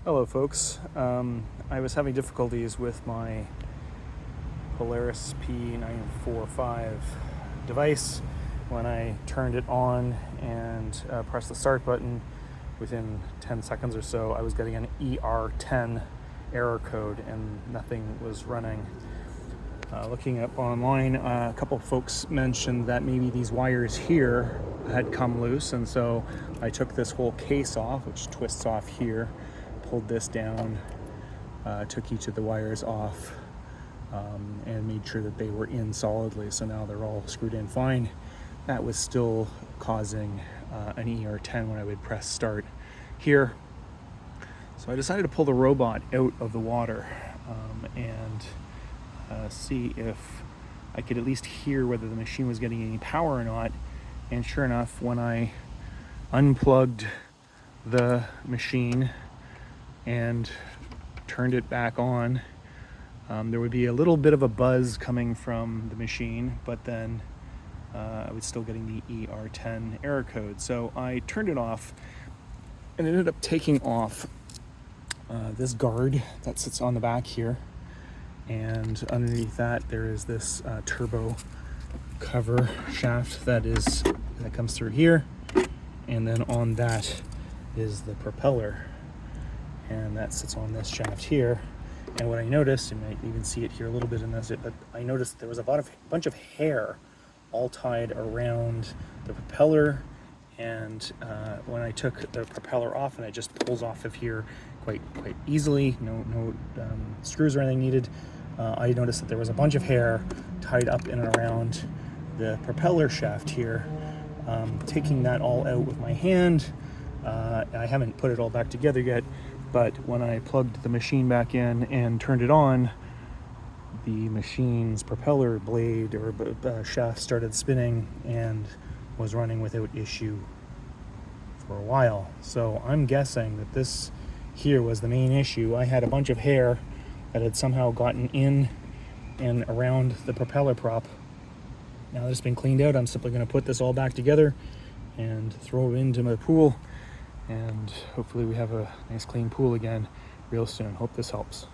Hello folks, I was having difficulties with my Polaris P945 device. When I turned it on and pressed the start button, within 10 seconds or so I was getting an ER-10 error code and nothing was running. Looking up online, a couple folks mentioned that maybe these wires here had come loose, and so I took this whole case off, which twists off here, pulled this down, took each of the wires off, and made sure that they were in solidly, so now they're all screwed in fine. That was still causing an ER-10 when I would press start here. So I decided to pull the robot out of the water and see if I could at least hear whether the machine was getting any power or not. And sure enough, when I unplugged the machine and turned it back on, there would be a little bit of a buzz coming from the machine, but then I was still getting the ER-10 error code. So I turned it off and ended up taking off this guard that sits on the back here, and underneath that there is this turbo cover shaft that comes through here, and then on that is the propeller, and that sits on this shaft here. And what I noticed, you might even see it here a little bit in this, but I noticed there was a bunch of hair all tied around the propeller, and when I took the propeller off, and it just pulls off of here quite easily, no screws or anything needed, I noticed that there was a bunch of hair tied up in and around the propeller shaft here. Taking that all out with my hand, I haven't put it all back together yet, but when I plugged the machine back in and turned it on, the machine's propeller blade or shaft started spinning and was running without issue for a while. So I'm guessing that this here was the main issue. I had a bunch of hair that had somehow gotten in and around the propeller prop. Now that it's been cleaned out, I'm simply going to put this all back together and throw it into my pool, and hopefully we have a nice clean pool again real soon. Hope this helps.